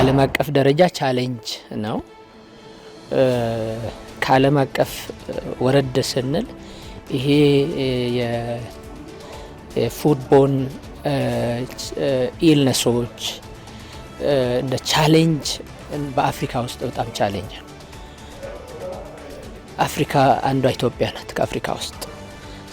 በዓለም አቀፍ ደረጃ ቻሌንጅ ነው። ከዓለም አቀፍ ወረድ ስንል ይሄ የፉድቦን ኢልነሶች እንደ ቻሌንጅ በአፍሪካ ውስጥ በጣም ቻሌንጅ ነው። አፍሪካ አንዷ ኢትዮጵያ ናት ከአፍሪካ ውስጥ።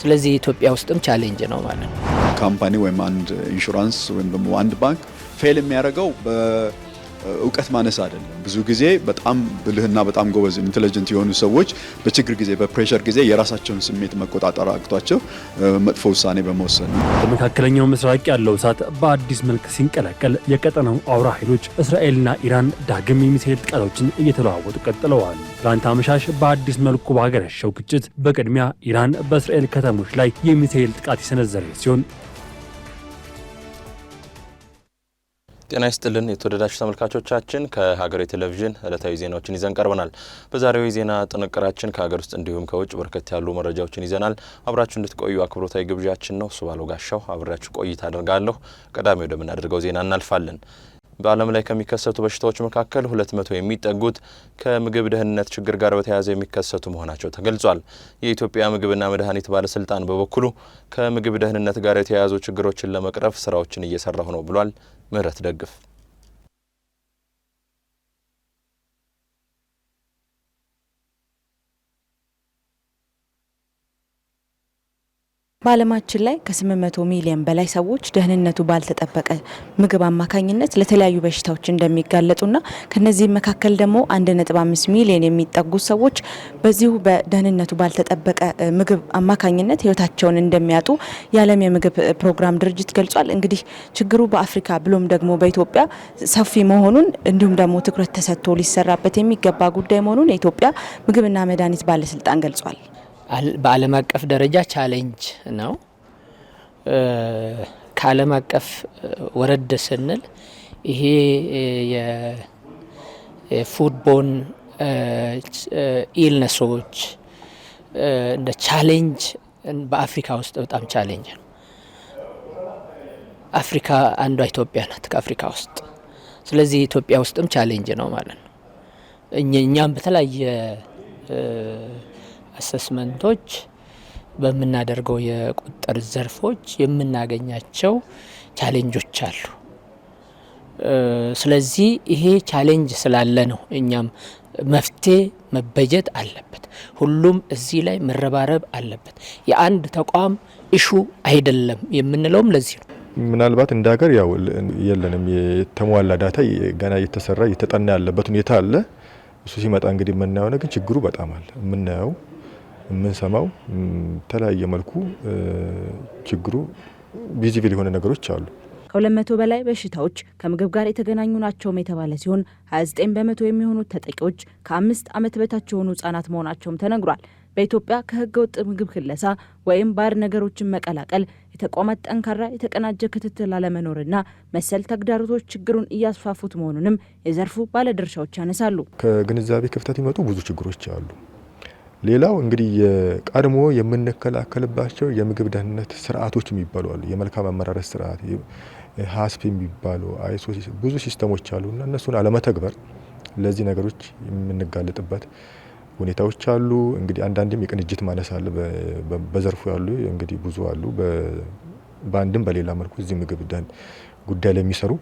ስለዚህ ኢትዮጵያ ውስጥም ቻሌንጅ ነው ማለት ነው። ካምፓኒ ወይም አንድ ኢንሹራንስ ወይም ደግሞ አንድ ባንክ ፌል የሚያደርገው በእውቀት ማነስ አይደለም። ብዙ ጊዜ በጣም ብልህና በጣም ጎበዝ ኢንተለጀንት የሆኑ ሰዎች በችግር ጊዜ በፕሬሸር ጊዜ የራሳቸውን ስሜት መቆጣጠር አቅቷቸው መጥፎ ውሳኔ በመወሰን ነው። በመካከለኛው ምስራቅ ያለው እሳት በአዲስ መልክ ሲንቀለቀል የቀጠናው አውራ ኃይሎች እስራኤልና ኢራን ዳግም የሚሳኤል ጥቃቶችን እየተለዋወጡ ቀጥለዋል። ትላንት አመሻሽ በአዲስ መልኩ ባገረሸው ግጭት በቅድሚያ ኢራን በእስራኤል ከተሞች ላይ የሚሳኤል ጥቃት የሰነዘረች ሲሆን ጤና ይስጥልን የተወደዳችሁ ተመልካቾቻችን፣ ከሀገሬ ቴሌቪዥን ዕለታዊ ዜናዎችን ይዘን ቀርበናል። በዛሬው የዜና ጥንቅራችን ከሀገር ውስጥ እንዲሁም ከውጭ በርከት ያሉ መረጃዎችን ይዘናል። አብራችሁ እንድትቆዩ አክብሮታዊ ግብዣችን ነው። ሱባለው ጋሻው አብራችሁ ቆይታ አደርጋለሁ። ቀዳሚ ወደምናደርገው ዜና እናልፋለን። በዓለም ላይ ከሚከሰቱ በሽታዎች መካከል 200 የሚጠጉት ከምግብ ደህንነት ችግር ጋር በተያያዘ የሚከሰቱ መሆናቸው ተገልጿል። የኢትዮጵያ ምግብና መድኃኒት ባለስልጣን በበኩሉ ከምግብ ደህንነት ጋር የተያያዙ ችግሮችን ለመቅረፍ ስራዎችን እየሰራሁ ነው ብሏል። ምህረት ደግፍ በዓለማችን ላይ ከ800 ሚሊዮን በላይ ሰዎች ደህንነቱ ባልተጠበቀ ምግብ አማካኝነት ለተለያዩ በሽታዎች እንደሚጋለጡና ከነዚህ መካከል ደግሞ 1.5 ሚሊዮን የሚጠጉ ሰዎች በዚሁ በደህንነቱ ባልተጠበቀ ምግብ አማካኝነት ህይወታቸውን እንደሚያጡ የዓለም የምግብ ፕሮግራም ድርጅት ገልጿል። እንግዲህ ችግሩ በአፍሪካ ብሎም ደግሞ በኢትዮጵያ ሰፊ መሆኑን እንዲሁም ደግሞ ትኩረት ተሰጥቶ ሊሰራበት የሚገባ ጉዳይ መሆኑን የኢትዮጵያ ምግብና መድኃኒት ባለስልጣን ገልጿል። በዓለም አቀፍ ደረጃ ቻሌንጅ ነው። ከዓለም አቀፍ ወረድ ስንል ይሄ የፉድቦን ኢልነሶች እንደ ቻሌንጅ በአፍሪካ ውስጥ በጣም ቻሌንጅ ነው። አፍሪካ አንዷ ኢትዮጵያ ናት ከአፍሪካ ውስጥ። ስለዚህ ኢትዮጵያ ውስጥም ቻሌንጅ ነው ማለት ነው። እኛም በተለያየ አሰስመንቶች በምናደርገው የቁጥጥር ዘርፎች የምናገኛቸው ቻሌንጆች አሉ። ስለዚህ ይሄ ቻሌንጅ ስላለ ነው እኛም መፍትሄ መበጀት አለበት። ሁሉም እዚህ ላይ መረባረብ አለበት። የአንድ ተቋም ኢሹ አይደለም የምንለውም ለዚህ ነው። ምናልባት እንደ ሀገር ያው የለንም የተሟላ ዳታ ገና እየተሰራ እየተጠና ያለበት ሁኔታ አለ። እሱ ሲመጣ እንግዲህ የምናየው ነገር ችግሩ በጣም አለ። የምናየው የምንሰማው ተለያየ መልኩ ችግሩ ቪዚብል የሆነ ነገሮች አሉ። ከ200 በላይ በሽታዎች ከምግብ ጋር የተገናኙ ናቸውም የተባለ ሲሆን 29 በመቶ የሚሆኑት ተጠቂዎች ከ5 ዓመት በታች የሆኑ ህጻናት መሆናቸውም ተነግሯል። በኢትዮጵያ ከህገ ወጥ ምግብ ክለሳ ወይም ባዕድ ነገሮችን መቀላቀል፣ የተቋማት ጠንካራ የተቀናጀ ክትትል አለመኖርና መሰል ተግዳሮቶች ችግሩን እያስፋፉት መሆኑንም የዘርፉ ባለድርሻዎች ያነሳሉ። ከግንዛቤ ክፍተት የሚመጡ ብዙ ችግሮች አሉ። ሌላው እንግዲህ የቀድሞ የምንከላከልባቸው የምግብ ደህንነት ስርዓቶች የሚባሉ አሉ። የመልካም አመራረት ስርዓት ሀስፕ የሚባሉ አይሶ ብዙ ሲስተሞች አሉና እነሱን አለመተግበር ለዚህ ነገሮች የምንጋለጥበት ሁኔታዎች አሉ። እንግዲህ አንዳንድም የቅንጅት ማነስ አለ። በዘርፉ ያሉ እንግዲህ ብዙ አሉ። በአንድም በሌላ መልኩ እዚህ ምግብ ደህን ጉዳይ ላይ የሚሰሩ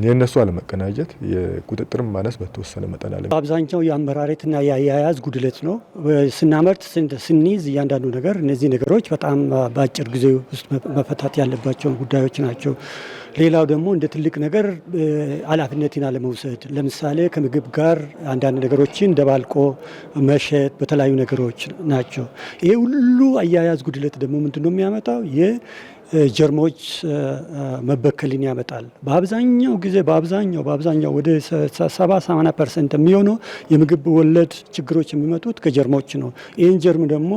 የነሱ አለመቀናጀት የቁጥጥር ማነስ በተወሰነ መጠን አለ። አብዛኛው የአመራረትና የአያያዝ ጉድለት ነው። ስናመርት ስንይዝ እያንዳንዱ ነገር እነዚህ ነገሮች በጣም በአጭር ጊዜ ውስጥ መፈታት ያለባቸው ጉዳዮች ናቸው። ሌላው ደግሞ እንደ ትልቅ ነገር ኃላፊነትን አለመውሰድ፣ ለምሳሌ ከምግብ ጋር አንዳንድ ነገሮችን ደባልቆ መሸጥ በተለያዩ ነገሮች ናቸው። ይሄ ሁሉ አያያዝ ጉድለት ደግሞ ምንድነው የሚያመጣው? ጀርሞች መበከልን ያመጣል። በአብዛኛው ጊዜ በአብዛኛው ወደ 70-80% የሚሆነው የምግብ ወለድ ችግሮች የሚመጡት ከጀርሞች ነው። ይህን ጀርም ደግሞ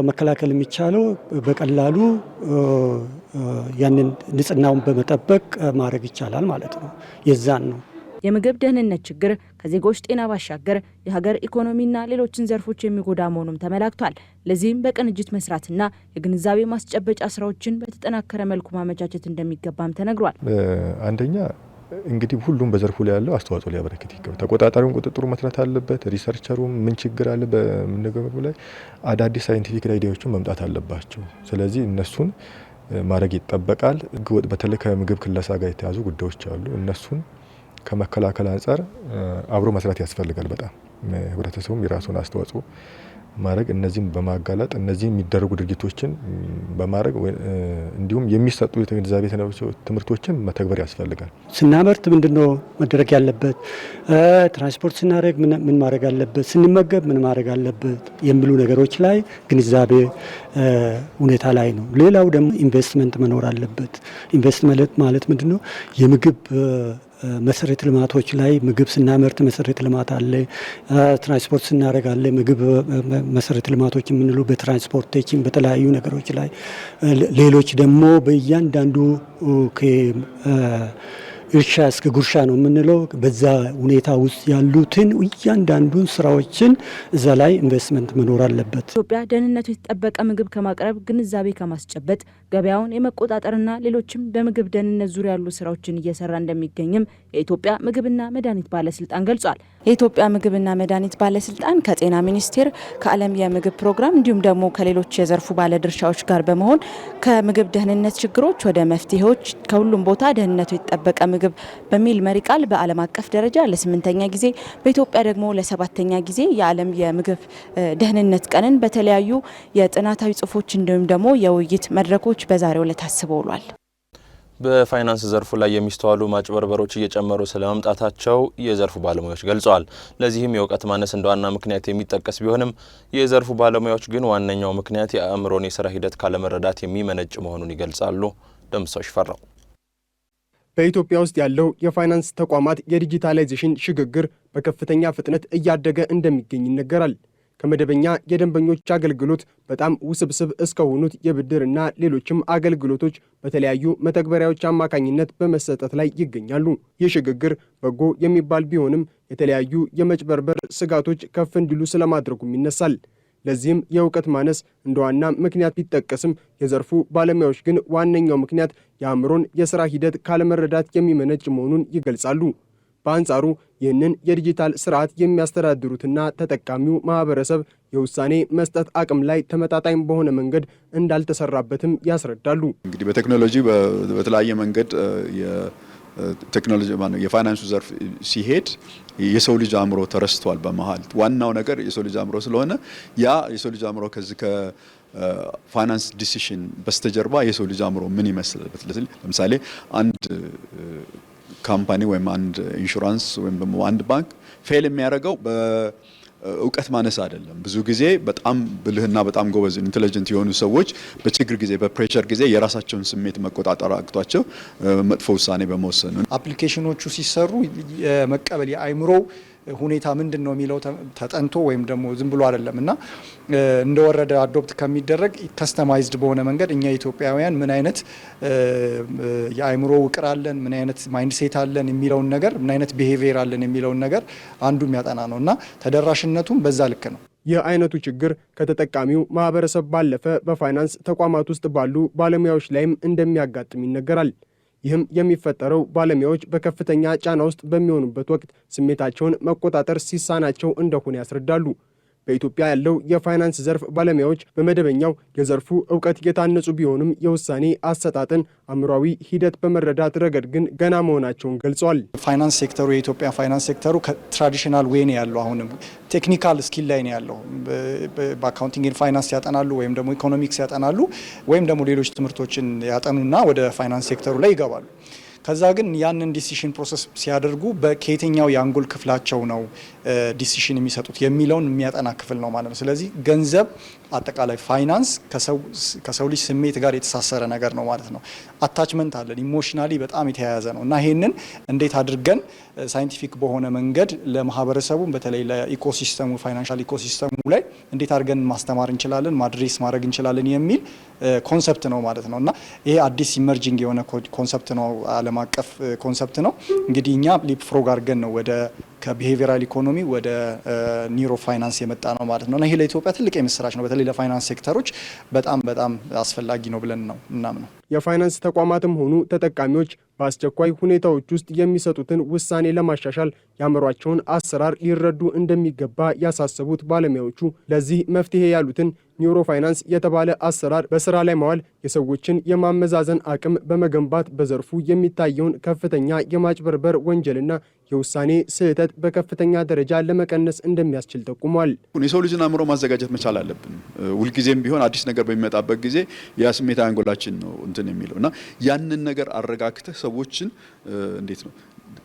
መከላከል የሚቻለው በቀላሉ ያንን ንጽህናውን በመጠበቅ ማድረግ ይቻላል ማለት ነው። የዛን ነው የምግብ ደህንነት ችግር ከዜጎች ጤና ባሻገር የሀገር ኢኮኖሚና ሌሎችን ዘርፎች የሚጎዳ መሆኑም ተመላክቷል። ለዚህም በቅንጅት መስራትና የግንዛቤ ማስጨበጫ ስራዎችን በተጠናከረ መልኩ ማመቻቸት እንደሚገባም ተነግሯል። አንደኛ እንግዲህ ሁሉም በዘርፉ ላይ ያለው አስተዋጽኦ ሊያበረክት ይገባል። ተቆጣጣሪውን ቁጥጥሩ መስራት አለበት። ሪሰርቸሩም ምን ችግር አለ በምንገበብ ላይ አዳዲስ ሳይንቲፊክ አይዲያዎችን መምጣት አለባቸው። ስለዚህ እነሱን ማድረግ ይጠበቃል። ህገወጥ በተለይ ከምግብ ክለሳ ጋር የተያዙ ጉዳዮች አሉ። እነሱን ከመከላከል አንጻር አብሮ መስራት ያስፈልጋል። በጣም ህብረተሰቡም የራሱን አስተዋጽኦ ማድረግ እነዚህም በማጋለጥ እነዚህ የሚደረጉ ድርጊቶችን በማድረግ እንዲሁም የሚሰጡ የግንዛቤ ትምህርቶችን መተግበር ያስፈልጋል። ስናመርት ምንድነው መደረግ ያለበት፣ ትራንስፖርት ስናደርግ ምን ማድረግ አለበት፣ ስንመገብ ምን ማድረግ አለበት የሚሉ ነገሮች ላይ ግንዛቤ ሁኔታ ላይ ነው። ሌላው ደግሞ ኢንቨስትመንት መኖር አለበት። ኢንቨስትመንት ማለት ምንድነው የምግብ መሰረተ ልማቶች ላይ ምግብ ስናመርት መሰረተ ልማት አለ፣ ትራንስፖርት ስናደርግ አለ። ምግብ መሰረተ ልማቶች የምንለው በትራንስፖርቴሽን በተለያዩ ነገሮች ላይ፣ ሌሎች ደግሞ በእያንዳንዱ እርሻ እስከ ጉርሻ ነው የምንለው። በዛ ሁኔታ ውስጥ ያሉትን እያንዳንዱን ስራዎችን እዛ ላይ ኢንቨስትመንት መኖር አለበት። ኢትዮጵያ ደህንነቱ የተጠበቀ ምግብ ከማቅረብ ግንዛቤ ከማስጨበጥ ገበያውን የመቆጣጠርና ሌሎችም በምግብ ደህንነት ዙሪያ ያሉ ስራዎችን እየሰራ እንደሚገኝም የኢትዮጵያ ምግብና መድኃኒት ባለስልጣን ገልጿል። የኢትዮጵያ ምግብና መድኃኒት ባለስልጣን ከጤና ሚኒስቴር ከዓለም የምግብ ፕሮግራም እንዲሁም ደግሞ ከሌሎች የዘርፉ ባለድርሻዎች ጋር በመሆን ከምግብ ደህንነት ችግሮች ወደ መፍትሄዎች ከሁሉም ቦታ ደህንነቱ የተጠበቀ ምግብ በሚል መሪ ቃል በዓለም አቀፍ ደረጃ ለ8ኛ ጊዜ በኢትዮጵያ ደግሞ ለ7ኛ ጊዜ የዓለም የምግብ ደህንነት ቀንን በተለያዩ የጥናታዊ ጽሁፎች እንዲሁም ደግሞ የውይይት መድረኮች በዛሬው ዕለት ታስበው ውሏል። በፋይናንስ ዘርፉ ላይ የሚስተዋሉ ማጭበርበሮች እየጨመሩ ስለመምጣታቸው የዘርፉ ባለሙያዎች ገልጸዋል። ለዚህም የእውቀት ማነስ እንደ ዋና ምክንያት የሚጠቀስ ቢሆንም የዘርፉ ባለሙያዎች ግን ዋነኛው ምክንያት የአእምሮን የስራ ሂደት ካለመረዳት የሚመነጭ መሆኑን ይገልጻሉ። ደምሰው ይፈራው በኢትዮጵያ ውስጥ ያለው የፋይናንስ ተቋማት የዲጂታላይዜሽን ሽግግር በከፍተኛ ፍጥነት እያደገ እንደሚገኝ ይነገራል። ከመደበኛ የደንበኞች አገልግሎት በጣም ውስብስብ እስከሆኑት የብድርና ሌሎችም አገልግሎቶች በተለያዩ መተግበሪያዎች አማካኝነት በመሰጠት ላይ ይገኛሉ። ይህ ሽግግር በጎ የሚባል ቢሆንም የተለያዩ የመጭበርበር ስጋቶች ከፍ እንዲሉ ስለማድረጉም ይነሳል። ለዚህም የእውቀት ማነስ እንደ ዋና ምክንያት ቢጠቀስም የዘርፉ ባለሙያዎች ግን ዋነኛው ምክንያት የአእምሮን የሥራ ሂደት ካለመረዳት የሚመነጭ መሆኑን ይገልጻሉ። በአንጻሩ ይህንን የዲጂታል ስርዓት የሚያስተዳድሩትና ተጠቃሚው ማህበረሰብ የውሳኔ መስጠት አቅም ላይ ተመጣጣኝ በሆነ መንገድ እንዳልተሰራበትም ያስረዳሉ። እንግዲህ በቴክኖሎጂ በተለያየ መንገድ ቴክኖሎጂ የፋይናንሱ ዘርፍ ሲሄድ የሰው ልጅ አእምሮ ተረስቷል። በመሃል ዋናው ነገር የሰው ልጅ አእምሮ ስለሆነ ያ የሰው ልጅ አእምሮ ከዚህ ከፋይናንስ ዲሲሽን በስተጀርባ የሰው ልጅ አእምሮ ምን ይመስላል። ለምሳሌ አንድ ካምፓኒ ወይም አንድ ኢንሹራንስ ወይም ደግሞ አንድ ባንክ ፌል የሚያደርገው በእውቀት ማነስ አይደለም። ብዙ ጊዜ በጣም ብልህና በጣም ጎበዝ ኢንቴሊጀንት የሆኑ ሰዎች በችግር ጊዜ በፕሬሸር ጊዜ የራሳቸውን ስሜት መቆጣጠር አቅቷቸው መጥፎ ውሳኔ በመወሰን ነው። አፕሊኬሽኖቹ ሲሰሩ የመቀበል የአእምሮ ሁኔታ ምንድን ነው የሚለው ተጠንቶ ወይም ደግሞ ዝም ብሎ አይደለም እና እንደወረደ አዶፕት ከሚደረግ ከስተማይዝድ በሆነ መንገድ እኛ ኢትዮጵያውያን ምን አይነት የአእምሮ ውቅር አለን፣ ምን አይነት ማይንድሴት አለን የሚለውን ነገር፣ ምን አይነት ቢሄቪየር አለን የሚለውን ነገር አንዱ የሚያጠና ነው እና ተደራሽነቱም በዛ ልክ ነው። ይህ አይነቱ ችግር ከተጠቃሚው ማህበረሰብ ባለፈ በፋይናንስ ተቋማት ውስጥ ባሉ ባለሙያዎች ላይም እንደሚያጋጥም ይነገራል። ይህም የሚፈጠረው ባለሙያዎች በከፍተኛ ጫና ውስጥ በሚሆኑበት ወቅት ስሜታቸውን መቆጣጠር ሲሳናቸው እንደሆነ ያስረዳሉ። በኢትዮጵያ ያለው የፋይናንስ ዘርፍ ባለሙያዎች በመደበኛው የዘርፉ እውቀት የታነጹ ቢሆኑም የውሳኔ አሰጣጥን አእምሯዊ ሂደት በመረዳት ረገድ ግን ገና መሆናቸውን ገልጸዋል። ፋይናንስ ሴክተሩ የኢትዮጵያ ፋይናንስ ሴክተሩ ከትራዲሽናል ዌይ ነው ያለው። አሁንም ቴክኒካል ስኪል ላይ ነው ያለው። በአካውንቲንግ ፋይናንስ ያጠናሉ ወይም ደግሞ ኢኮኖሚክስ ያጠናሉ ወይም ደግሞ ሌሎች ትምህርቶችን ያጠኑና ወደ ፋይናንስ ሴክተሩ ላይ ይገባሉ። ከዛ ግን ያንን ዲሲሽን ፕሮሰስ ሲያደርጉ ከየትኛው የአንጎል ክፍላቸው ነው ዲሲሽን የሚሰጡት የሚለውን የሚያጠና ክፍል ነው ማለት ነው። ስለዚህ ገንዘብ አጠቃላይ ፋይናንስ ከሰው ልጅ ስሜት ጋር የተሳሰረ ነገር ነው ማለት ነው። አታችመንት አለን፣ ኢሞሽናሊ በጣም የተያያዘ ነው እና ይሄንን እንዴት አድርገን ሳይንቲፊክ በሆነ መንገድ ለማህበረሰቡ በተለይ ለኢኮሲስተሙ ፋይናንሻል ኢኮሲስተሙ ላይ እንዴት አድርገን ማስተማር እንችላለን፣ ማድሬስ ማድረግ እንችላለን የሚል ኮንሰፕት ነው ማለት ነው እና ይሄ አዲስ ኢመርጂንግ የሆነ ኮንሰፕት ነው፣ ዓለም አቀፍ ኮንሰፕት ነው። እንግዲህ እኛ ሊፕ ፍሮግ አድርገን ነው ወደ ከቢሄቪራል ኢኮኖሚ ወደ ኒውሮ ፋይናንስ የመጣ ነው ማለት ነው እና ይሄ ለኢትዮጵያ ትልቅ የምስራች ነው። በተለይ ለፋይናንስ ሴክተሮች በጣም አስፈላጊ ነው ብለን ነው ምናምን ነው። የፋይናንስ ተቋማትም ሆኑ ተጠቃሚዎች በአስቸኳይ ሁኔታዎች ውስጥ የሚሰጡትን ውሳኔ ለማሻሻል ያመሯቸውን አሰራር ሊረዱ እንደሚገባ ያሳሰቡት ባለሙያዎቹ ለዚህ መፍትሄ ያሉትን ኒውሮ ፋይናንስ የተባለ አሰራር በስራ ላይ ማዋል የሰዎችን የማመዛዘን አቅም በመገንባት በዘርፉ የሚታየውን ከፍተኛ የማጭበርበር ወንጀልና የውሳኔ ስህተት በከፍተኛ ደረጃ ለመቀነስ እንደሚያስችል ጠቁሟል። የሰው ልጅን አእምሮ ማዘጋጀት መቻል አለብን። ሁልጊዜም ቢሆን አዲስ ነገር በሚመጣበት ጊዜ ያ ስሜታዊ አንጎላችን ነው እንትን የሚለው እና ያንን ነገር አረጋግተህ ሰዎችን እንዴት ነው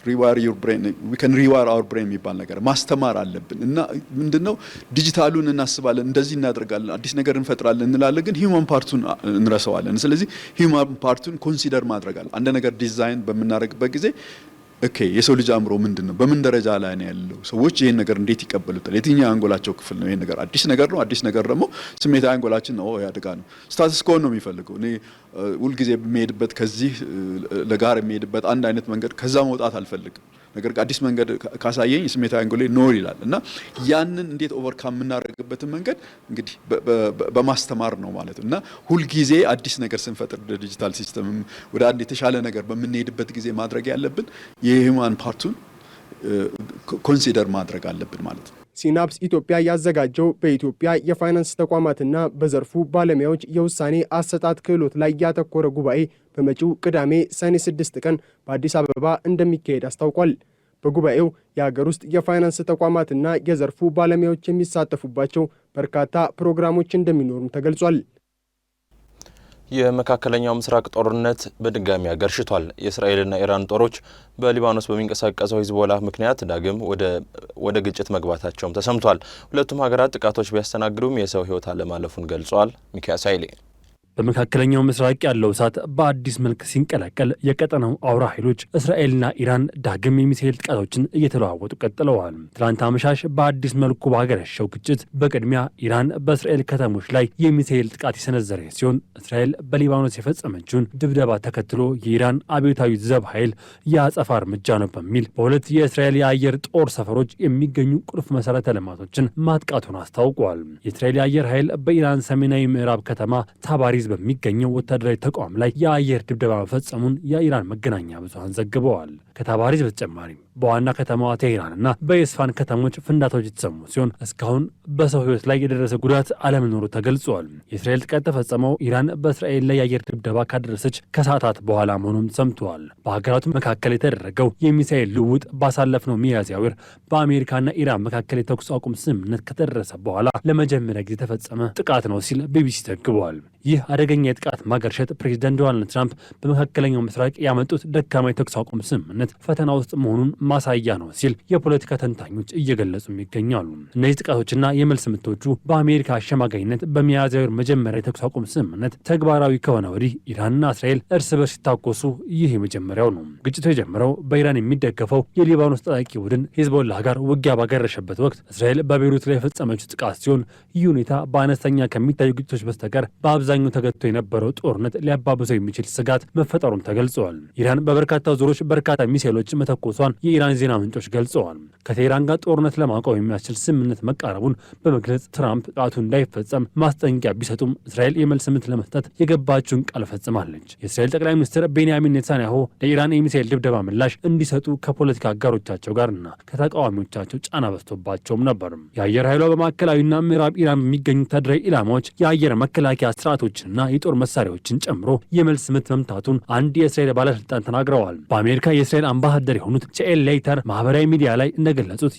ሪዋር ዩር ብሬን ዊ ካን ሪዋር አወር ብሬን የሚባል ነገር ማስተማር አለብን እና ምንድነው ዲጂታሉን እናስባለን፣ እንደዚህ እናደርጋለን፣ አዲስ ነገር እንፈጥራለን እንላለን፣ ግን ሂውማን ፓርቱን እንረሳዋለን። ስለዚህ ሂውማን ፓርቱን ኮንሲደር ማድረግ አለ። አንድ ነገር ዲዛይን በምናደርግበት ጊዜ ኦኬ የሰው ልጅ አእምሮ ምንድነው፣ በምን ደረጃ ላይ ነው ያለው፣ ሰዎች ይሄን ነገር እንዴት ይቀበሉታል፣ የትኛው አንጎላቸው ክፍል ነው ይሄን ነገር አዲስ ነገር ነው። አዲስ ነገር ደግሞ ስሜታዊ አንጎላችን ነው ያድጋ ነው ስታተስ ኮ ነው የሚፈልገው። እኔ ሁልጊዜ በሚሄድበት ከዚህ ለጋር የሚሄድበት አንድ አይነት መንገድ ከዛ መውጣት አልፈልግም። ነገር ግን አዲስ መንገድ ካሳየኝ ስሜታዊ አንጎሌ ኖር ይላል እና ያንን እንዴት ኦቨርካም የምናደርግበትን መንገድ እንግዲህ በማስተማር ነው ማለት እና ሁልጊዜ አዲስ ነገር ስንፈጥር ዲጂታል ሲስተም ወደ አንድ የተሻለ ነገር በምንሄድበት ጊዜ ማድረግ ያለብን የሂውማን ፓርቱን ኮንሲደር ማድረግ አለብን ማለት ነው። ሲናፕስ ኢትዮጵያ ያዘጋጀው በኢትዮጵያ የፋይናንስ ተቋማትና በዘርፉ ባለሙያዎች የውሳኔ አሰጣጥ ክህሎት ላይ ያተኮረ ጉባኤ በመጪው ቅዳሜ ሰኔ 6 ቀን በአዲስ አበባ እንደሚካሄድ አስታውቋል። በጉባኤው የሀገር ውስጥ የፋይናንስ ተቋማትና የዘርፉ ባለሙያዎች የሚሳተፉባቸው በርካታ ፕሮግራሞች እንደሚኖሩም ተገልጿል። የመካከለኛው ምስራቅ ጦርነት በድጋሚ አገርሽቷል። የእስራኤልና ኢራን ጦሮች በሊባኖስ በሚንቀሳቀሰው ሂዝቦላ ምክንያት ዳግም ወደ ግጭት መግባታቸውም ተሰምቷል። ሁለቱም ሀገራት ጥቃቶች ቢያስተናግዱም የሰው ሕይወት አለማለፉን ገልጿል። ሚካኤል ኃይሌ በመካከለኛው ምስራቅ ያለው እሳት በአዲስ መልክ ሲንቀላቀል የቀጠናው አውራ ኃይሎች እስራኤልና ኢራን ዳግም የሚሳኤል ጥቃቶችን እየተለዋወጡ ቀጥለዋል። ትላንት አመሻሽ በአዲስ መልኩ ባገረሸው ግጭት በቅድሚያ ኢራን በእስራኤል ከተሞች ላይ የሚሳኤል ጥቃት የሰነዘረ ሲሆን እስራኤል በሊባኖስ የፈጸመችውን ድብደባ ተከትሎ የኢራን አብዮታዊ ዘብ ኃይል የአጸፋ እርምጃ ነው በሚል በሁለት የእስራኤል የአየር ጦር ሰፈሮች የሚገኙ ቁልፍ መሰረተ ልማቶችን ማጥቃቱን አስታውቋል። የእስራኤል የአየር ኃይል በኢራን ሰሜናዊ ምዕራብ ከተማ ታባሪዝ በሚገኘው ወታደራዊ ተቋም ላይ የአየር ድብደባ መፈጸሙን የኢራን መገናኛ ብዙሃን ዘግበዋል። ከታባሪዝ በተጨማሪም በዋና ከተማዋ ቴሄራንና በኢስፋን ከተሞች ፍንዳታዎች የተሰሙ ሲሆን እስካሁን በሰው ሕይወት ላይ የደረሰ ጉዳት አለመኖሩ ተገልጿል። የእስራኤል ጥቃት ተፈጸመው ኢራን በእስራኤል ላይ የአየር ድብደባ ካደረሰች ከሰዓታት በኋላ መሆኑም ሰምተዋል። በሀገራቱ መካከል የተደረገው የሚሳኤል ልውውጥ ባሳለፍነው ሚያዝያ ወር በአሜሪካና ኢራን መካከል የተኩስ አቁም ስምምነት ከተደረሰ በኋላ ለመጀመሪያ ጊዜ የተፈጸመ ጥቃት ነው ሲል ቢቢሲ ዘግቧል። ይህ አደገኛ የጥቃት ማገርሸት ፕሬዚዳንት ዶናልድ ትራምፕ በመካከለኛው ምስራቅ ያመጡት ደካማ የተኩስ አቁም ስምምነት ፈተና ውስጥ መሆኑን ማሳያ ነው ሲል የፖለቲካ ተንታኞች እየገለጹም ይገኛሉ። እነዚህ ጥቃቶችና የመልስ ምቶቹ በአሜሪካ አሸማጋይነት በሚያዝያ ወር መጀመሪያ የተኩስ አቁም ስምምነት ተግባራዊ ከሆነ ወዲህ ኢራንና እስራኤል እርስ በርስ ሲታኮሱ ይህ የመጀመሪያው ነው። ግጭቱ የጀመረው በኢራን የሚደገፈው የሊባኖስ ታጣቂ ቡድን ሂዝቦላ ጋር ውጊያ ባገረሸበት ወቅት እስራኤል በቤይሩት ላይ የፈጸመችው ጥቃት ሲሆን ይህ ሁኔታ በአነስተኛ ከሚታዩ ግጭቶች በስተቀር በአብዛኛው ተገቶ የነበረው ጦርነት ሊያባብሰው የሚችል ስጋት መፈጠሩም ተገልጸዋል። ኢራን በበርካታ ዙሮች በርካታ ሚሳኤሎች መተኮሷን የኢራን ዜና ምንጮች ገልጸዋል። ከቴህራን ጋር ጦርነት ለማቆም የሚያስችል ስምምነት መቃረቡን በመግለጽ ትራምፕ ጥቃቱ እንዳይፈጸም ማስጠንቀቂያ ቢሰጡም እስራኤል የመልስ ምት ለመስጠት የገባችውን ቃል ፈጽማለች። የእስራኤል ጠቅላይ ሚኒስትር ቤንያሚን ኔታንያሁ ለኢራን የሚሳኤል ድብደባ ምላሽ እንዲሰጡ ከፖለቲካ አጋሮቻቸው ጋርና ከተቃዋሚዎቻቸው ጫና በዝቶባቸውም ነበር። የአየር ኃይሏ በማዕከላዊና ምዕራብ ኢራን በሚገኙ ወታደራዊ ኢላማዎች የአየር መከላከያ ስርዓቶችንና የጦር መሳሪያዎችን ጨምሮ የመልስ ምት መምታቱን አንድ የእስራኤል ባለስልጣን ተናግረዋል። በአሜሪካ የእስራኤል አምባሳደር የሆኑት ቼኤል ሌይተር ማህበራዊ ሚዲያ ላይ እንደገለጹት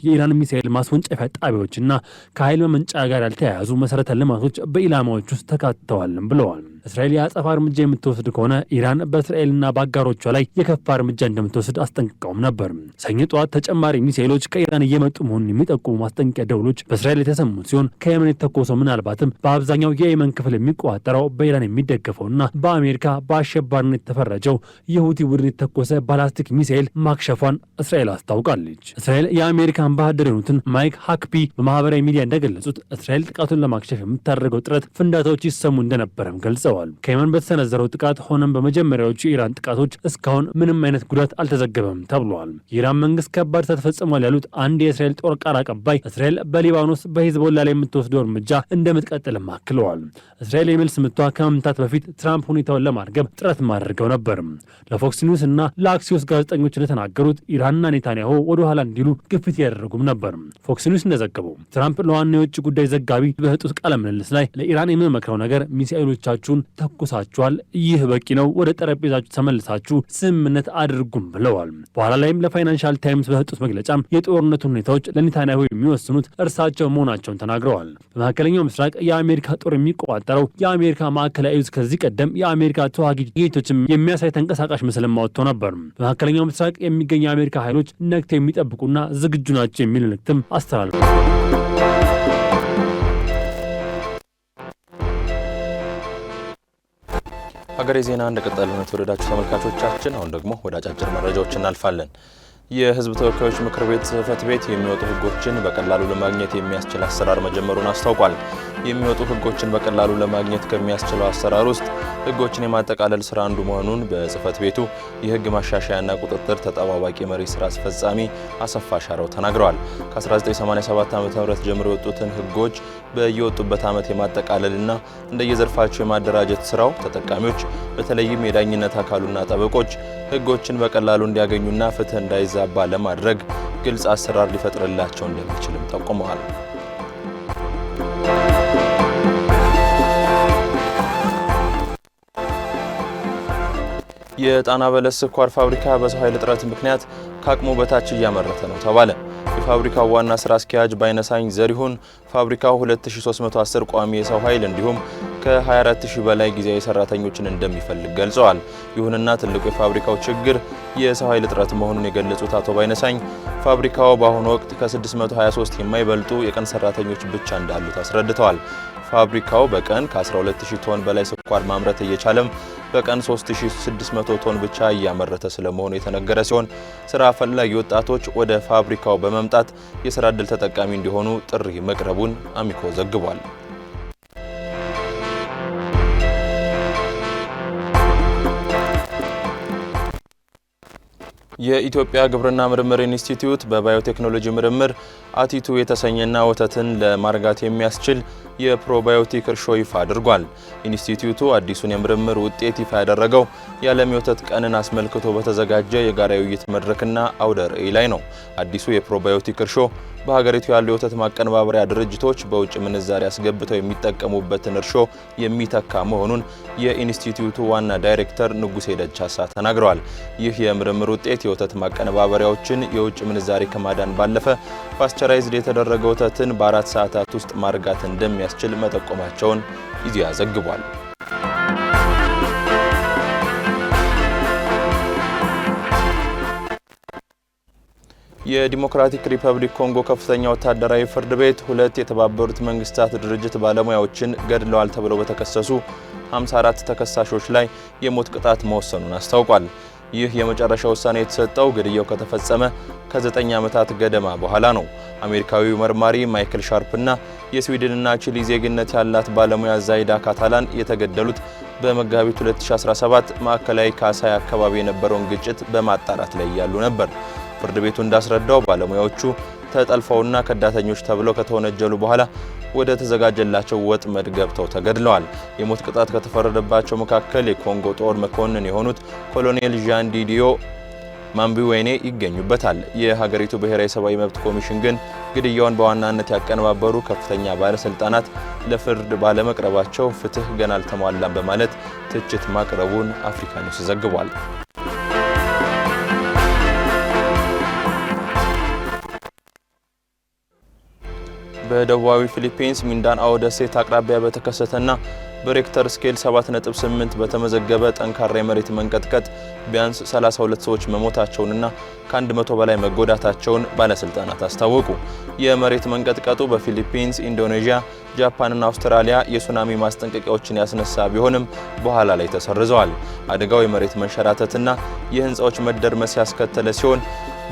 የኢራን ሚሳኤል ማስወንጨፊያ ጣቢያዎችና ከኃይል መመንጫ ጋር ያልተያያዙ መሰረተ ልማቶች በኢላማዎች ውስጥ ተካተዋልም ብለዋል። እስራኤል የአጸፋ እርምጃ የምትወስድ ከሆነ ኢራን በእስራኤልና በአጋሮቿ ላይ የከፋ እርምጃ እንደምትወስድ አስጠንቅቀውም ነበር። ሰኞ ጠዋት ተጨማሪ ሚሳኤሎች ከኢራን እየመጡ መሆኑን የሚጠቁሙ ማስጠንቀቂያ ደውሎች በእስራኤል የተሰሙ ሲሆን ከየመን የተኮሰው ምናልባትም በአብዛኛው የየመን ክፍል የሚቆጣጠረው በኢራን የሚደገፈውና በአሜሪካ በአሸባሪነት የተፈረጀው የሁቲ ቡድን የተኮሰ ባላስቲክ ሚሳኤል ማክሸፏን እስራኤል አስታውቃለች። እስራኤል የአሜሪካ አምባሳደር የሆኑትን ማይክ ሃክቢ በማህበራዊ ሚዲያ እንደገለጹት እስራኤል ጥቃቱን ለማክሸፍ የምታደርገው ጥረት ፍንዳታዎች ይሰሙ እንደነበረም ገልጸዋል። ተናግረዋል። ከየመን በተሰነዘረው ጥቃት ሆነም በመጀመሪያዎቹ የኢራን ጥቃቶች እስካሁን ምንም አይነት ጉዳት አልተዘገበም ተብሏል። የኢራን መንግስት ከባድ ስህተት ፈጽሟል ያሉት አንድ የእስራኤል ጦር ቃል አቀባይ እስራኤል በሊባኖስ በሂዝቦላ ላይ የምትወስደው እርምጃ እንደምትቀጥልም አክለዋል። እስራኤል የመልስ ምቷ ከመምታት በፊት ትራምፕ ሁኔታውን ለማርገብ ጥረት ማድረገው ነበር። ለፎክስ ኒውስ እና ለአክሲዮስ ጋዜጠኞች እንደተናገሩት ኢራንና ኔታንያሁ ወደ ኋላ እንዲሉ ግፊት ያደረጉም ነበር። ፎክስ ኒውስ እንደዘገበው ትራምፕ ለዋና የውጭ ጉዳይ ዘጋቢ በሰጡት ቃለ ምልልስ ላይ ለኢራን የምመክረው ነገር ሚሳኤሎቻችሁን ተኩሳችኋል፣ ይህ በቂ ነው፣ ወደ ጠረጴዛችሁ ተመልሳችሁ ስምምነት አድርጉም ብለዋል። በኋላ ላይም ለፋይናንሻል ታይምስ በሰጡት መግለጫም የጦርነቱን ሁኔታዎች ለኔታንያሁ የሚወስኑት እርሳቸው መሆናቸውን ተናግረዋል። በመካከለኛው ምስራቅ የአሜሪካ ጦር የሚቆጣጠረው የአሜሪካ ማዕከላዊ ዕዝ ከዚህ ቀደም የአሜሪካ ተዋጊ ጄቶችን የሚያሳይ ተንቀሳቃሽ ምስል ማውጥቶ ነበር። በመካከለኛው ምስራቅ የሚገኙ የአሜሪካ ኃይሎች ነቅተው የሚጠብቁና ዝግጁ ናቸው የሚል መልእክትም አስተላልፏል። ሀገሬ ዜና እንደቀጠለ ነው። የተወደዳችሁ ተመልካቾቻችን፣ አሁን ደግሞ ወደ አጫጭር መረጃዎች እናልፋለን። የሕዝብ ተወካዮች ምክር ቤት ጽሕፈት ቤት የሚወጡ ሕጎችን በቀላሉ ለማግኘት የሚያስችል አሰራር መጀመሩን አስታውቋል። የሚወጡ ሕጎችን በቀላሉ ለማግኘት ከሚያስችለው አሰራር ውስጥ ሕጎችን የማጠቃለል ስራ አንዱ መሆኑን በጽሕፈት ቤቱ የሕግ ማሻሻያና ቁጥጥር ተጠባባቂ መሪ ስራ አስፈጻሚ አሰፋ ሻረው ተናግረዋል። ከ1987 ዓ.ም ጀምሮ የወጡትን ሕጎች በየወጡበት ዓመት የማጠቃለልና እንደየዘርፋቸው የማደራጀት ስራው ተጠቃሚዎች በተለይም የዳኝነት አካሉና ጠበቆች ሕጎችን በቀላሉ እንዲያገኙና ፍትህ እንዳይዛባ ለማድረግ ግልጽ አሰራር ሊፈጥርላቸው እንደሚችልም ጠቁመዋል። የጣና በለስ ስኳር ፋብሪካ በሰው ኃይል እጥረት ምክንያት ከአቅሙ በታች እያመረተ ነው ተባለ። የፋብሪካው ዋና ስራ አስኪያጅ ባይነሳኝ ዘሪሁን ፋብሪካው 2310 ቋሚ የሰው ኃይል እንዲሁም ከ24000 በላይ ጊዜያዊ ሰራተኞችን እንደሚፈልግ ገልጸዋል። ይሁንና ትልቁ የፋብሪካው ችግር የሰው ኃይል እጥረት መሆኑን የገለጹት አቶ ባይነሳኝ ፋብሪካው በአሁኑ ወቅት ከ623 የማይበልጡ የቀን ሰራተኞች ብቻ እንዳሉት አስረድተዋል። ፋብሪካው በቀን ከ12000 ቶን በላይ ስኳር ማምረት እየቻለም በቀን 3600 ቶን ብቻ እያመረተ ስለመሆኑ የተነገረ ሲሆን ስራ ፈላጊ ወጣቶች ወደ ፋብሪካው በመምጣት የስራ ዕድል ተጠቃሚ እንዲሆኑ ጥሪ መቅረቡን አሚኮ ዘግቧል። የኢትዮጵያ ግብርና ምርምር ኢንስቲትዩት በባዮቴክኖሎጂ ምርምር አቲቱ የተሰኘና ወተትን ለማርጋት የሚያስችል የፕሮባዮቲክ እርሾ ይፋ አድርጓል። ኢንስቲትዩቱ አዲሱን የምርምር ውጤት ይፋ ያደረገው የዓለም የወተት ቀንን አስመልክቶ በተዘጋጀ የጋራ ውይይት መድረክና አውደ ርዕይ ላይ ነው። አዲሱ የፕሮባዮቲክ እርሾ በሀገሪቱ ያሉ የወተት ማቀነባበሪያ ድርጅቶች በውጭ ምንዛሪ አስገብተው የሚጠቀሙበትን እርሾ የሚተካ መሆኑን የኢንስቲትዩቱ ዋና ዳይሬክተር ንጉሴ ደቻሳ ተናግረዋል። ይህ የምርምር ውጤት የወተት ማቀነባበሪያዎችን የውጭ ምንዛሪ ከማዳን ባለፈ ፓስቸራይዝድ የተደረገ ወተትን በ4 ሰዓታት ውስጥ ማርጋት እንደሚያስችል መጠቆማቸውን ኢዜአ ዘግቧል። የዲሞክራቲክ ሪፐብሊክ ኮንጎ ከፍተኛ ወታደራዊ ፍርድ ቤት 2 የተባበሩት መንግስታት ድርጅት ባለሙያዎችን ገድለዋል ተብለው በተከሰሱ 54 ተከሳሾች ላይ የሞት ቅጣት መወሰኑን አስታውቋል። ይህ የመጨረሻ ውሳኔ የተሰጠው ግድያው ከተፈጸመ ከ9 ዓመታት ገደማ በኋላ ነው። አሜሪካዊው መርማሪ ማይክል ሻርፕና የስዊድንና ቺሊ ዜግነት ያላት ባለሙያ ዛይዳ ካታላን የተገደሉት በመጋቢት 2017 ማዕከላዊ ካሳይ አካባቢ የነበረውን ግጭት በማጣራት ላይ ያሉ ነበር። ፍርድ ቤቱ እንዳስረዳው ባለሙያዎቹ ተጠልፈውና ከዳተኞች ተብለው ከተወነጀሉ በኋላ ወደ ተዘጋጀላቸው ወጥመድ ገብተው ተገድለዋል። የሞት ቅጣት ከተፈረደባቸው መካከል የኮንጎ ጦር መኮንን የሆኑት ኮሎኔል ዣን ዲዲዮ ማምቢዌኔ ይገኙበታል። የሀገሪቱ ብሔራዊ ሰብአዊ መብት ኮሚሽን ግን ግድያውን በዋናነት ያቀነባበሩ ከፍተኛ ባለስልጣናት ለፍርድ ባለመቅረባቸው ፍትህ ገና አልተሟላም በማለት ትችት ማቅረቡን አፍሪካ ኒውስ ዘግቧል። በደቡባዊ ፊሊፒንስ ሚንዳናኦ ደሴት አቅራቢያ በተከሰተና በሬክተር ስኬል 7.8 በተመዘገበ ጠንካራ የመሬት መንቀጥቀጥ ቢያንስ 32 ሰዎች መሞታቸውንና ከ100 በላይ መጎዳታቸውን ባለስልጣናት አስታወቁ። የመሬት መንቀጥቀጡ በፊሊፒንስ፣ ኢንዶኔዥያ፣ ጃፓንና አውስትራሊያ የሱናሚ ማስጠንቀቂያዎችን ያስነሳ ቢሆንም በኋላ ላይ ተሰርዘዋል። አደጋው የመሬት መንሸራተትና የህንፃዎች መደርመስ ያስከተለ ሲሆን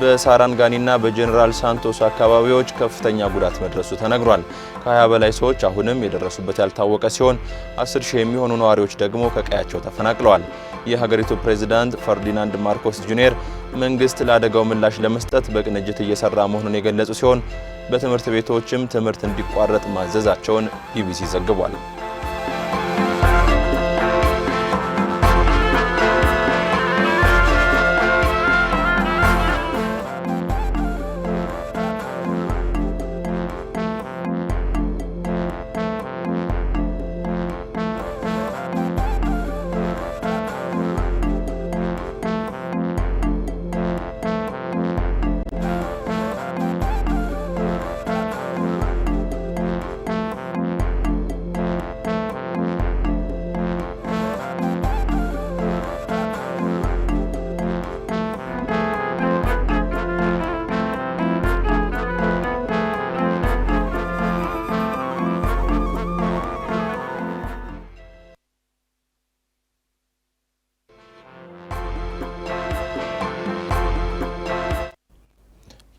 በሳራንጋኒና በጀነራል ሳንቶስ አካባቢዎች ከፍተኛ ጉዳት መድረሱ ተነግሯል። ከ20 በላይ ሰዎች አሁንም የደረሱበት ያልታወቀ ሲሆን 10,000 የሚሆኑ ነዋሪዎች ደግሞ ከቀያቸው ተፈናቅለዋል። የሀገሪቱ ፕሬዝዳንት ፈርዲናንድ ማርኮስ ጁኒየር መንግስት ለአደጋው ምላሽ ለመስጠት በቅንጅት እየሰራ መሆኑን የገለጹ ሲሆን በትምህርት ቤቶችም ትምህርት እንዲቋረጥ ማዘዛቸውን ቢቢሲ ዘግቧል።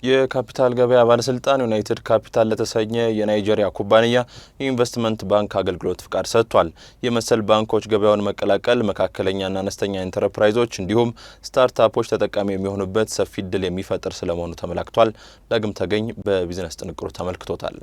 የካፒታል ገበያ ባለስልጣን ዩናይትድ ካፒታል ለተሰኘ የናይጄሪያ ኩባንያ የኢንቨስትመንት ባንክ አገልግሎት ፍቃድ ሰጥቷል። የመሰል ባንኮች ገበያውን መቀላቀል መካከለኛና አነስተኛ ኢንተርፕራይዞች እንዲሁም ስታርታፖች ተጠቃሚ የሚሆኑበት ሰፊ እድል የሚፈጥር ስለመሆኑ ተመላክቷል። ዳግም ተገኝ በቢዝነስ ጥንቅሩ ተመልክቶታል።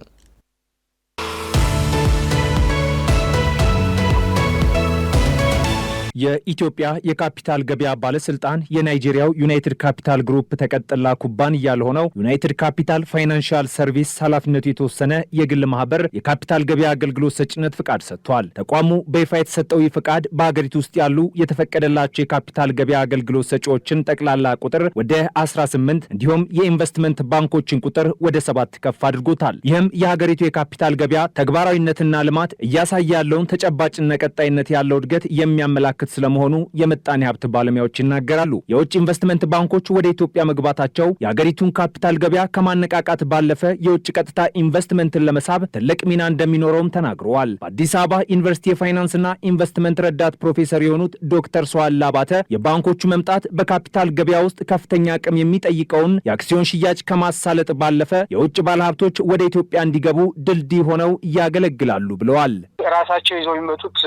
የኢትዮጵያ የካፒታል ገበያ ባለስልጣን የናይጄሪያው ዩናይትድ ካፒታል ግሩፕ ተቀጥላ ኩባንያ ለሆነው ዩናይትድ ካፒታል ፋይናንሻል ሰርቪስ ኃላፊነቱ የተወሰነ የግል ማህበር የካፒታል ገበያ አገልግሎት ሰጭነት ፍቃድ ሰጥቷል። ተቋሙ በይፋ የተሰጠው ይህ ፍቃድ በሀገሪቱ ውስጥ ያሉ የተፈቀደላቸው የካፒታል ገበያ አገልግሎት ሰጪዎችን ጠቅላላ ቁጥር ወደ 18 እንዲሁም የኢንቨስትመንት ባንኮችን ቁጥር ወደ 7 ከፍ አድርጎታል። ይህም የሀገሪቱ የካፒታል ገበያ ተግባራዊነትና ልማት እያሳየ ያለውን ተጨባጭና ቀጣይነት ያለው እድገት የሚያመላክት ስለመሆኑ የምጣኔ ሀብት ባለሙያዎች ይናገራሉ። የውጭ ኢንቨስትመንት ባንኮች ወደ ኢትዮጵያ መግባታቸው የሀገሪቱን ካፒታል ገበያ ከማነቃቃት ባለፈ የውጭ ቀጥታ ኢንቨስትመንትን ለመሳብ ትልቅ ሚና እንደሚኖረውም ተናግረዋል። በአዲስ አበባ ዩኒቨርሲቲ የፋይናንስና ኢንቨስትመንት ረዳት ፕሮፌሰር የሆኑት ዶክተር ሰዋላ ባተ የባንኮቹ መምጣት በካፒታል ገበያ ውስጥ ከፍተኛ አቅም የሚጠይቀውን የአክሲዮን ሽያጭ ከማሳለጥ ባለፈ የውጭ ባለሀብቶች ወደ ኢትዮጵያ እንዲገቡ ድልድይ ሆነው ያገለግላሉ ብለዋል። ራሳቸው ይዘው የሚመጡት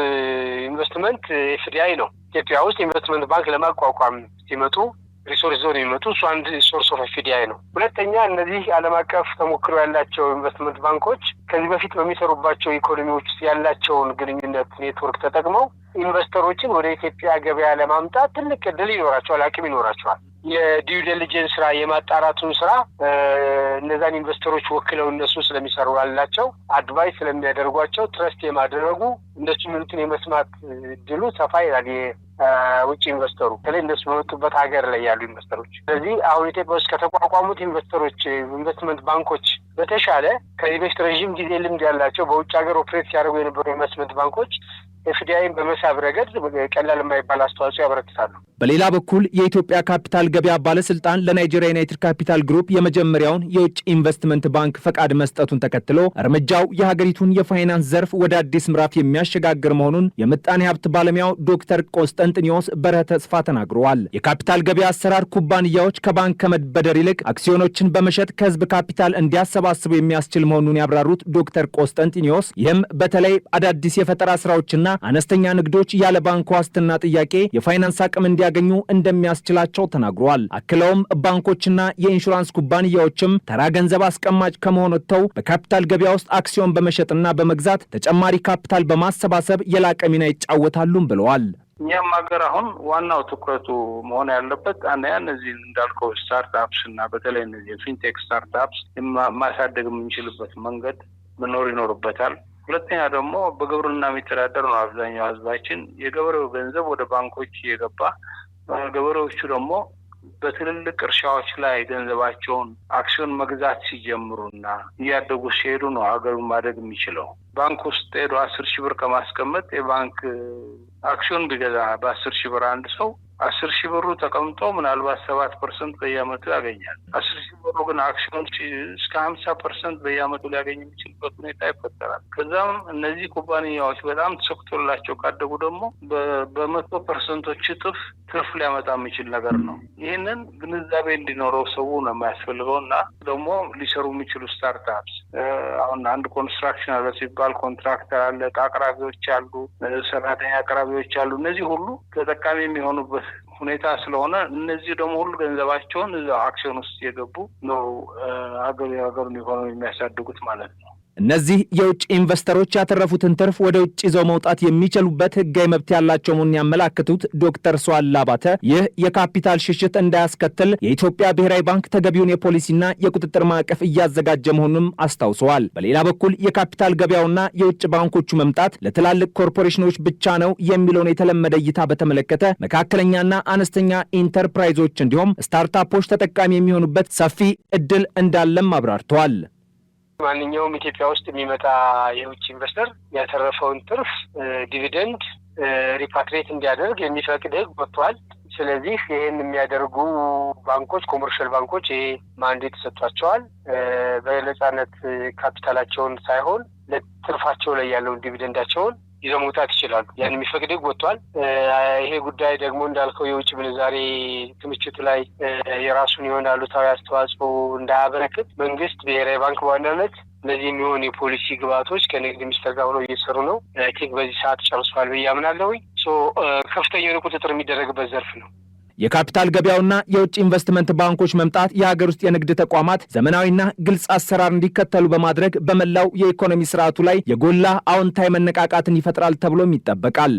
ኢንቨስትመንት ኤፍዲአይ ነው። ኢትዮጵያ ውስጥ ኢንቨስትመንት ባንክ ለማቋቋም ሲመጡ ሪሶርስ ዞን የሚመጡ እሱ አንድ ሶርስ ኦፍ ኤፍዲአይ ነው። ሁለተኛ እነዚህ ዓለም አቀፍ ተሞክሮ ያላቸው ኢንቨስትመንት ባንኮች ከዚህ በፊት በሚሰሩባቸው ኢኮኖሚዎች ውስጥ ያላቸውን ግንኙነት ኔትወርክ ተጠቅመው ኢንቨስተሮችን ወደ ኢትዮጵያ ገበያ ለማምጣት ትልቅ እድል ይኖራቸዋል፣ አቅም ይኖራቸዋል። የዲዩ ዲሊጀንስ ስራ የማጣራቱን ስራ እነዛን ኢንቨስተሮች ወክለው እነሱ ስለሚሰሩ ያላቸው አድቫይስ ስለሚያደርጓቸው ትረስት የማድረጉ እነሱ የሚሉትን የመስማት እድሉ ሰፋ ይላል። ውጭ ኢንቨስተሩ በተለይ እነሱ በመጡበት ሀገር ላይ ያሉ ኢንቨስተሮች። ስለዚህ አሁን ኢትዮጵያ ውስጥ ከተቋቋሙት ኢንቨስትመንት ባንኮች በተሻለ ከዚህ በፊት ረዥም ጊዜ ልምድ ያላቸው በውጭ ሀገር ኦፕሬት ሲያደርጉ የነበሩ ኢንቨስትመንት ባንኮች ኤፍዲአይን በመሳብ ረገድ ቀላል የማይባል አስተዋጽኦ ያበረክታሉ። በሌላ በኩል የኢትዮጵያ ካፒታል ገበያ ባለስልጣን ለናይጄሪያ ዩናይትድ ካፒታል ግሩፕ የመጀመሪያውን የውጭ ኢንቨስትመንት ባንክ ፈቃድ መስጠቱን ተከትሎ እርምጃው የሀገሪቱን የፋይናንስ ዘርፍ ወደ አዲስ ምዕራፍ የሚያሸጋግር መሆኑን የምጣኔ ሀብት ባለሙያው ዶክተር ቆስጠንጥኒዎስ በርሀ ተስፋ ተናግረዋል። የካፒታል ገበያ አሰራር ኩባንያዎች ከባንክ ከመበደር ይልቅ አክሲዮኖችን በመሸጥ ከህዝብ ካፒታል እንዲያሰባስቡ የሚያስችል መሆኑን ያብራሩት ዶክተር ቆስጠንጥኒዎስ ይህም በተለይ አዳዲስ የፈጠራ ስራዎችና አነስተኛ ንግዶች ያለ ባንክ ዋስትና ጥያቄ የፋይናንስ አቅም እንዲያገኙ እንደሚያስችላቸው ተናግረዋል። አክለውም ባንኮችና የኢንሹራንስ ኩባንያዎችም ተራ ገንዘብ አስቀማጭ ከመሆን ወጥተው በካፒታል ገበያ ውስጥ አክሲዮን በመሸጥና በመግዛት ተጨማሪ ካፒታል በማሰባሰብ የላቀ ሚና ይጫወታሉም ብለዋል። እኛም ሀገር አሁን ዋናው ትኩረቱ መሆን ያለበት አንደኛ እነዚህ እንዳልከው ስታርታፕስ እና በተለይ እነዚህ የፊንቴክ ስታርታፕስ ማሳደግ የምንችልበት መንገድ መኖር ይኖርበታል። ሁለተኛ ደግሞ በግብርና የሚተዳደር ነው አብዛኛው ህዝባችን። የገበሬው ገንዘብ ወደ ባንኮች እየገባ ገበሬዎቹ ደግሞ በትልልቅ እርሻዎች ላይ ገንዘባቸውን አክሲዮን መግዛት ሲጀምሩና እያደጉ ሲሄዱ ነው ሀገሩን ማደግ የሚችለው። ባንክ ውስጥ ሄዶ 10,000 ብር ከማስቀመጥ የባንክ አክሲዮን ቢገዛ በ10,000 ብር አንድ ሰው 10,000 ብሩ ተቀምጦ ምናልባት 7% በየአመቱ ያገኛል። 10,000 ብሩ ግን አክሲዮን እስከ 50% በየአመቱ ሊያገኝ የሚችልበት ሁኔታ ይፈጠራል። ከዛም እነዚህ ኩባንያዎች በጣም ተሰክቶላቸው ካደጉ ደግሞ በ100% እጥፍ ትርፍ ሊያመጣ የሚችል ነገር ነው። ይህንን ግንዛቤ እንዲኖረው ሰው ነው የሚያስፈልገው እና ደግሞ ሊሰሩ የሚችሉ ስታርታፕስ አሁን አንድ ኮንስትራክሽን አለ ሲባል ኮንትራክተር አለ፣ ዕቃ አቅራቢዎች አሉ፣ ሰራተኛ አቅራቢዎች አሉ። እነዚህ ሁሉ ተጠቃሚ የሚሆኑበት ሁኔታ ስለሆነ እነዚህ ደግሞ ሁሉ ገንዘባቸውን እዛው አክሲዮን ውስጥ የገቡ ነው ሀገሩን ኢኮኖሚ የሚያሳድጉት ማለት ነው። እነዚህ የውጭ ኢንቨስተሮች ያተረፉትን ትርፍ ወደ ውጭ ይዘው መውጣት የሚችሉበት ህጋዊ መብት ያላቸው መሆኑን ያመላክቱት ዶክተር ሷላ ባተ ይህ የካፒታል ሽሽት እንዳያስከትል የኢትዮጵያ ብሔራዊ ባንክ ተገቢውን የፖሊሲና የቁጥጥር ማዕቀፍ እያዘጋጀ መሆኑንም አስታውሰዋል። በሌላ በኩል የካፒታል ገበያውና የውጭ ባንኮቹ መምጣት ለትላልቅ ኮርፖሬሽኖች ብቻ ነው የሚለውን የተለመደ እይታ በተመለከተ መካከለኛና አነስተኛ ኢንተርፕራይዞች እንዲሁም ስታርታፖች ተጠቃሚ የሚሆኑበት ሰፊ እድል እንዳለም አብራርተዋል። ማንኛውም ኢትዮጵያ ውስጥ የሚመጣ የውጭ ኢንቨስተር ያተረፈውን ትርፍ ዲቪደንድ ሪፓትሪየት እንዲያደርግ የሚፈቅድ ህግ ወጥቷል። ስለዚህ ይህን የሚያደርጉ ባንኮች፣ ኮመርሻል ባንኮች ይሄ ማንዴት ተሰጥቷቸዋል። በነጻነት ካፒታላቸውን ሳይሆን ለትርፋቸው ላይ ያለውን ዲቪደንዳቸውን ይዘው መውጣት ይችላሉ። ያን የሚፈቅድ ህግ ወጥቷል። ይሄ ጉዳይ ደግሞ እንዳልከው የውጭ ምንዛሬ ክምችቱ ላይ የራሱን የሆነ አሉታዊ አስተዋጽኦ እንዳያበረክት መንግስት፣ ብሔራዊ ባንክ በዋናነት እነዚህ የሚሆኑ የፖሊሲ ግብዓቶች ከንግድ ሚኒስቴር ጋር ሆነው እየሰሩ ነው። ቲንክ በዚህ ሰዓት ጨርሷል ብዬ አምናለሁ። ከፍተኛ የሆነ ቁጥጥር የሚደረግበት ዘርፍ ነው። የካፒታል ገበያውና የውጭ ኢንቨስትመንት ባንኮች መምጣት የሀገር ውስጥ የንግድ ተቋማት ዘመናዊና ግልጽ አሰራር እንዲከተሉ በማድረግ በመላው የኢኮኖሚ ስርዓቱ ላይ የጎላ አዎንታዊ መነቃቃትን ይፈጥራል ተብሎም ይጠበቃል።